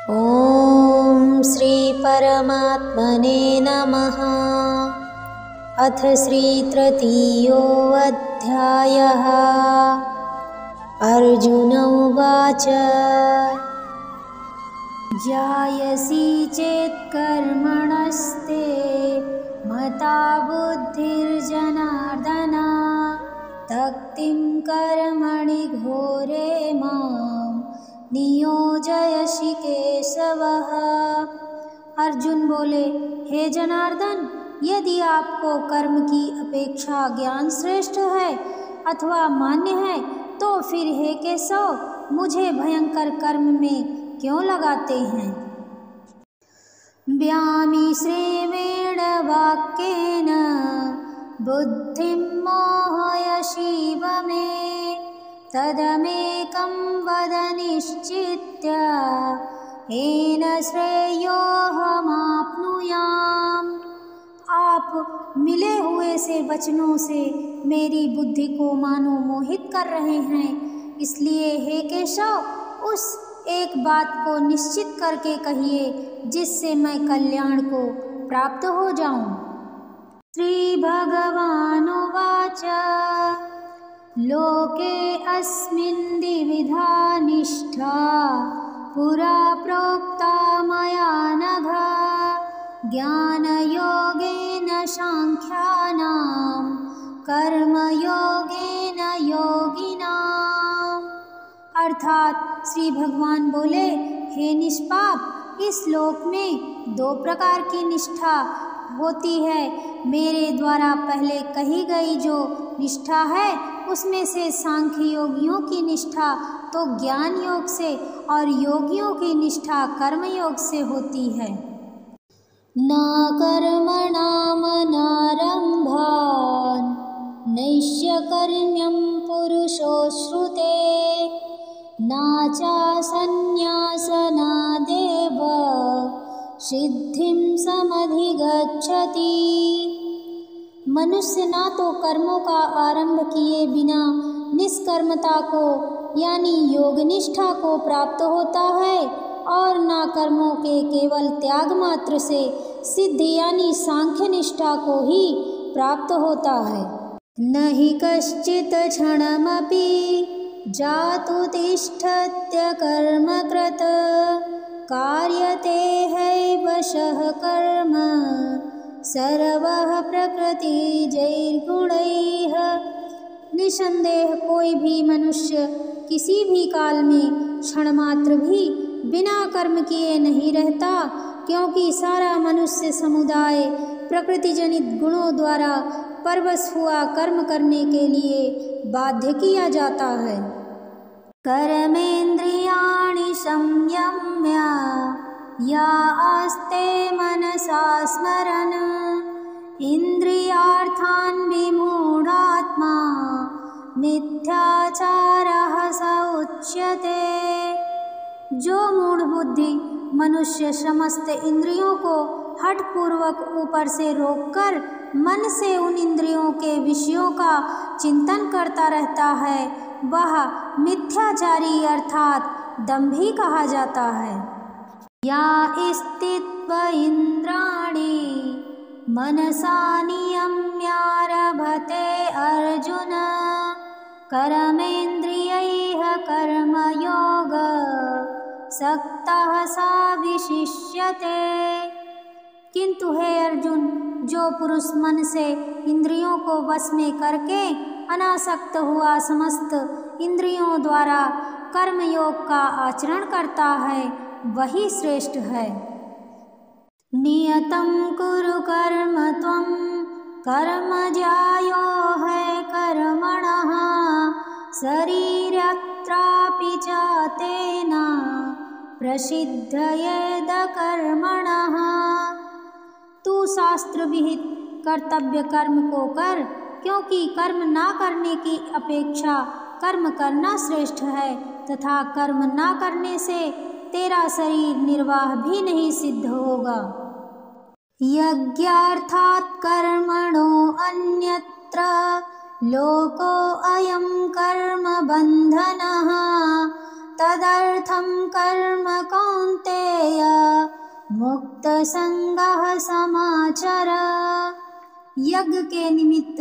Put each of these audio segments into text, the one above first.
ॐ श्री परमात्मने नमः। अथ श्री तृतीयोऽध्यायः। अर्जुन उवाच ज्ञायसि चेत् कर्मणस्ते मता बुद्धिर्जनार्दन तक्तिं कर्मणि घोरे मां नियोजयसि केशवः। अर्जुन बोले, हे जनार्दन, यदि आपको कर्म की अपेक्षा ज्ञान श्रेष्ठ है अथवा मान्य है तो फिर हे केशव मुझे भयंकर कर्म में क्यों लगाते हैं। व्यामि श्रेवेण वाक्येन बुद्धिं मोहयसीव मे तदमेकं वद निश्चित्य येन श्रेयोऽहमाप्नुयाम्। आप मिले हुए से वचनों से मेरी बुद्धि को मानो मोहित कर रहे हैं, इसलिए हे केशव उस एक बात को निश्चित करके कहिए जिससे मैं कल्याण को प्राप्त हो जाऊं। श्री भगवानुवाच लोके अस्मिन् द्विविधा निष्ठा पुरा प्रोक्ता मया नघ ज्ञानयोगेन सांख्यानां कर्मयोगेन योगिनाम्। अर्थात श्री भगवान बोले, हे निष्पाप, इस लोक में दो प्रकार की निष्ठा होती है। मेरे द्वारा पहले कही गई जो निष्ठा है उसमें से सांख्य योगियों की निष्ठा तो ज्ञान योग से और योगियों की निष्ठा कर्म योग से होती है। न कर्मणामनारम्भान् नैष्य कर्म्यं पुरुषोश्रुते न चासन्न्यासनादेव सिद्धिं समधिगच्छति। मनुष्य ना तो कर्मों का आरंभ किए बिना निष्कर्मता को यानी योगनिष्ठा को प्राप्त होता है और ना कर्मों के केवल त्याग मात्र से सिद्धि यानी सांख्य निष्ठा को ही प्राप्त होता है। न हि कश्चित् क्षणमपि जातु तिष्ठत्य कर्मकृत कार्यते हैवशः कर्म सर्वः प्रकृतिजैर्गुणैः। निसंदेह कोई भी मनुष्य किसी भी काल में क्षण मात्र भी बिना कर्म किए नहीं रहता, क्योंकि सारा मनुष्य समुदाय प्रकृति जनित गुणों द्वारा परवश हुआ कर्म करने के लिए बाध्य किया जाता है। कर्मेन्द्रियाणि संयम्य या आस्ते मनसा स्मरन् इन्द्रियार्थान् विमूढात्मा मिथ्याचारः स उच्यते। जो मूढ़ बुद्धि मनुष्य समस्त इंद्रियों को हठपूर्वक ऊपर से रोककर मन से उन इंद्रियों के विषयों का चिंतन करता रहता है, वह मिथ्याचारी अर्थात दंभी कहा जाता है। या स्थित्वा इंद्राणि मनसा नियम्यारभते अर्जुन कर्मेन्द्रियैः कर्मयोग सक्तः सा विशिष्यते। किंतु हे अर्जुन, जो पुरुष मन से इंद्रियों को वश में करके अनासक्त हुआ समस्त इंद्रियों द्वारा कर्मयोग का आचरण करता है वही श्रेष्ठ है। नियतं कुरु कर्म त्वं कर्म ज्यायो है कर्मणः शरीरत्रापि च तेन प्रसिद्धयेद कर्मणः। तू शास्त्र विहित कर्तव्य कर्म को कर, क्योंकि कर्म ना करने की अपेक्षा कर्म करना श्रेष्ठ है तथा कर्म ना करने से तेरा शरीर निर्वाह भी नहीं सिद्ध होगा। यज्ञार्थात् कर्मणो अन्यत्र लोको अयं कर्म बंधनः तदर्थं कर्म कौन्तेय मुक्तसंगः समाचर। यज्ञ के निमित्त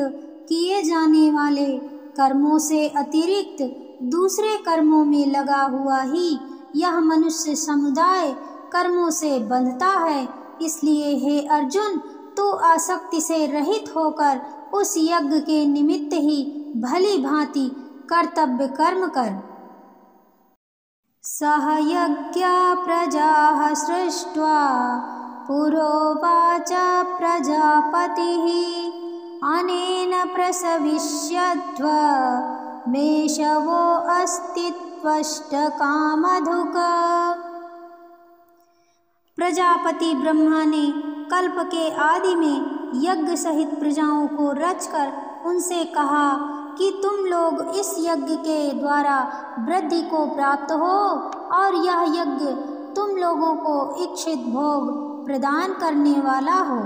किए जाने वाले कर्मों से अतिरिक्त दूसरे कर्मों में लगा हुआ ही यह मनुष्य समुदाय कर्मों से बंधता है। इसलिए हे अर्जुन, तू आसक्ति से रहित होकर उस यज्ञ के निमित्त ही भली भांति कर्तव्य कर्म कर। सह यज्ञा प्रजाः सृष्ट्वा पुरोवाच प्रजापतिः अनेन प्रसविष्यध्व मेषवो अस्तित्वश्च कामधुक। प्रजापति ब्रह्मा ने कल्प के आदि में यज्ञ सहित प्रजाओं को रचकर उनसे कहा कि तुम लोग इस यज्ञ के द्वारा वृद्धि को प्राप्त हो और यह यज्ञ तुम लोगों को इच्छित भोग प्रदान करने वाला हो।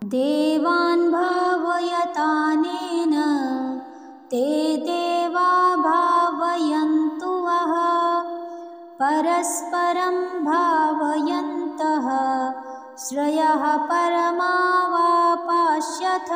देवान् भावयतानेन ते देवा भावयन्तु वः परस्परं भावयन्तः श्रेयः परमावाप्स्यथ।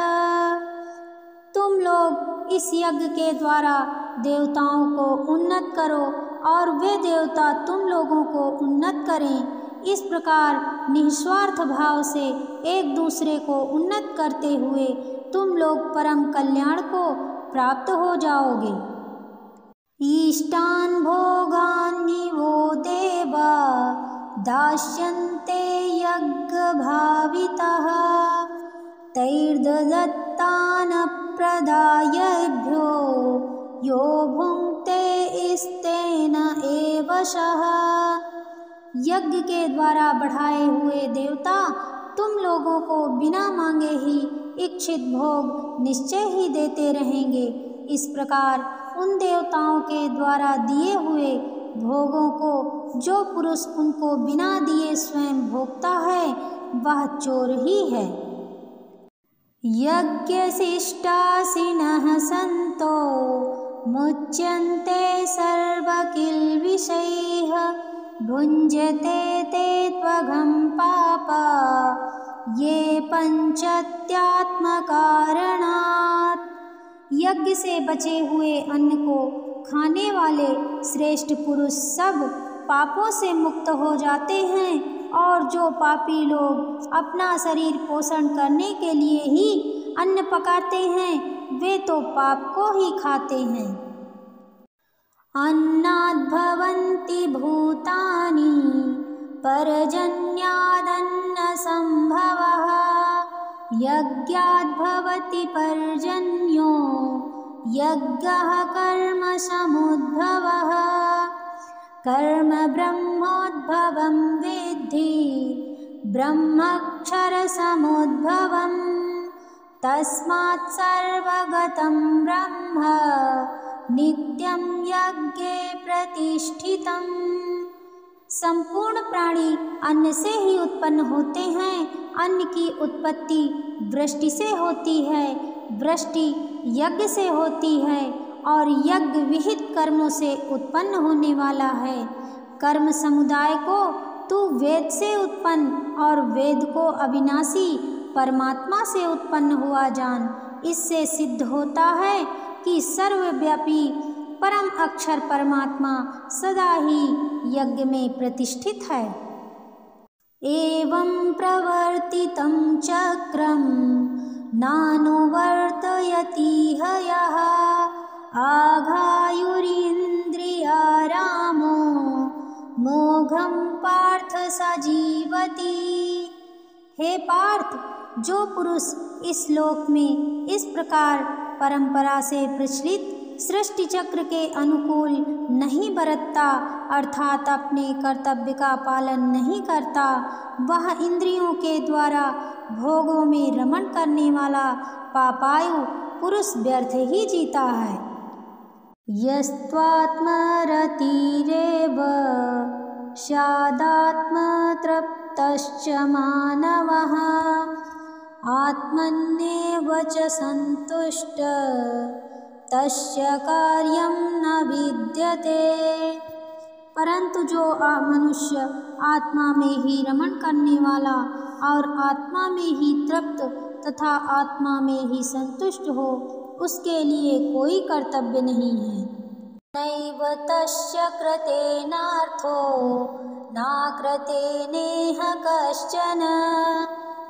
तुम लोग इस यज्ञ के द्वारा देवताओं को उन्नत करो और वे देवता तुम लोगों को उन्नत करें। इस प्रकार निस्वार्थ भाव से एक दूसरे को उन्नत करते हुए तुम लोग परम कल्याण को प्राप्त हो जाओगे। ईष्टान् भोगान्निवो देवा दास्यन्ते यज्ञभावितः तैर्दत्तान् प्रदायेभ्यो यो भुङ्क्ते स्तेन एव शः। यज्ञ के द्वारा बढ़ाए हुए देवता तुम लोगों को बिना मांगे ही इच्छित भोग निश्चय ही देते रहेंगे। इस प्रकार उन देवताओं के द्वारा दिए हुए भोगों को जो पुरुष उनको बिना दिए स्वयं भोगता है वह चोर ही है। यज्ञशिष्टासिनः सन्तो मुच्यन्ते सर्वकिल्बिषैः भुञ्जते ते त्वघं पापा ये पंचत्यात्मकारणात्। यज्ञ से बचे हुए अन्न को खाने वाले श्रेष्ठ पुरुष सब पापों से मुक्त हो जाते हैं और जो पापी लोग अपना शरीर पोषण करने के लिए ही अन्न पकाते हैं वे तो पाप को ही खाते हैं। अन्नाद् भवन्ति भूतानि पर्जन्यादन्न संभवः यज्ञाद् भवति पर्जन्यो यज्ञः कर्म समुद्भवः कर्म ब्रह्मोद्भवं वेद्धि ब्रह्मक्षर समुद्भवम् तस्मात् सर्वगतं ब्रह्म नित्यं यज्ञे प्रतिष्ठितम्। संपूर्ण प्राणी अन्न से ही उत्पन्न होते हैं। अन्न की उत्पत्ति वृष्टि से होती है, वृष्टि यज्ञ से होती है और यज्ञ विहित कर्मों से उत्पन्न होने वाला है। कर्म समुदाय को तू वेद से उत्पन्न और वेद को अविनाशी परमात्मा से उत्पन्न हुआ जान। इससे सिद्ध होता है कि सर्वव्यापी परम अक्षर परमात्मा सदा ही यज्ञ में प्रतिष्ठित है। एवं प्रवर्तितं चक्रं नानुवर्तयति यः आघायुरिन्द्रियारामो मोघं पार्थ स जीवति। हे पार्थ, जो पुरुष इस लोक में इस प्रकार परंपरा से प्रचलित सृष्टि चक्र के अनुकूल नहीं बरतता अर्थात अपने कर्तव्य का पालन नहीं करता, वह इंद्रियों के द्वारा भोगों में रमण करने वाला पापायु पुरुष व्यर्थ ही जीता है। यस्त्वात्मरतिरेव स्यादात्मतृप्तश्च मानवः आत्मन्येव च सन्तुष्ट तस्य कार्यं न विद्यते। परंतु जो मनुष्य आत्मा में ही रमण करने वाला और आत्मा में ही तृप्त तथा आत्मा में ही संतुष्ट हो, उसके लिए कोई कर्तव्य नहीं है। नैव तस्य कृतेनार्थो न कृतेनेह कश्चन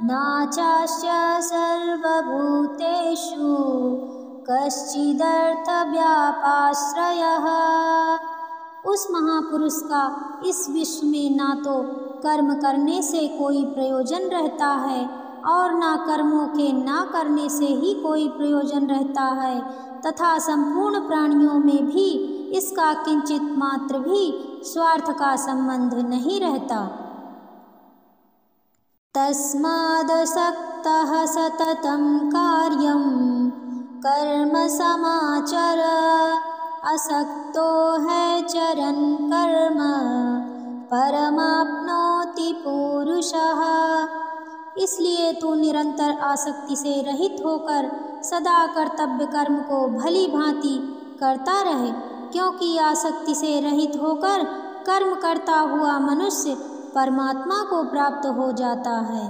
न चास्य सर्वभूतेषु कश्चिदर्थ व्यापाश्रयः। उस महापुरुष का इस विश्व में ना तो कर्म करने से कोई प्रयोजन रहता है और ना कर्मों के ना करने से ही कोई प्रयोजन रहता है, तथा संपूर्ण प्राणियों में भी इसका किंचित मात्र भी स्वार्थ का संबंध नहीं रहता। तस्मादसक्तः सततं कार्यं कर्म समाचर असक्तो है चरन कर्म परमाप्नोति पुरुषः। इसलिए तू निरंतर आसक्ति से रहित होकर सदा कर्तव्य कर्म को भली भांति करता रहे, क्योंकि आसक्ति से रहित होकर कर्म करता हुआ मनुष्य परमात्मा को प्राप्त हो जाता है।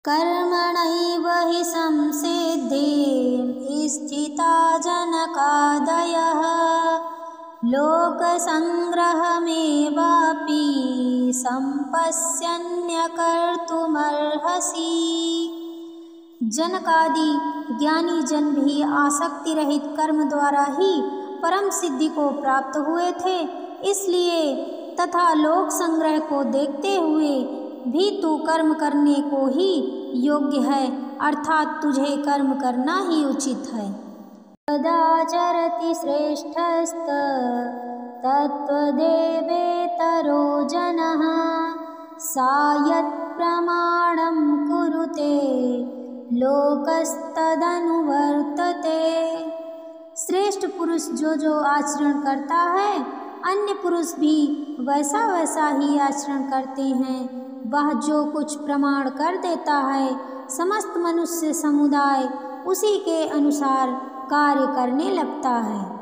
कर्मणैव हि संसिद्धे स्थिता जनकादयः लोकसंग्रहमेवापि संपश्यन्य कर्तुमर्हसि। जनकादि ज्ञानी जन भी आसक्ति रहित कर्म द्वारा ही परम सिद्धि को प्राप्त हुए थे, इसलिए तथा लोक संग्रह को देखते हुए भी तू कर्म करने को ही योग्य है, अर्थात तुझे कर्म करना ही उचित है। तदाचरति श्रेष्ठस्त तत्त्वदेवेतरो जनः सा यत् प्रमाणं कुरुते लोकस्तदनुवर्तते। श्रेष्ठ पुरुष जो आचरण करता है, अन्य पुरुष भी वैसा वैसा ही आचरण करते हैं। वह जो कुछ प्रमाण कर देता है, समस्त मनुष्य समुदाय उसी के अनुसार कार्य करने लगता है।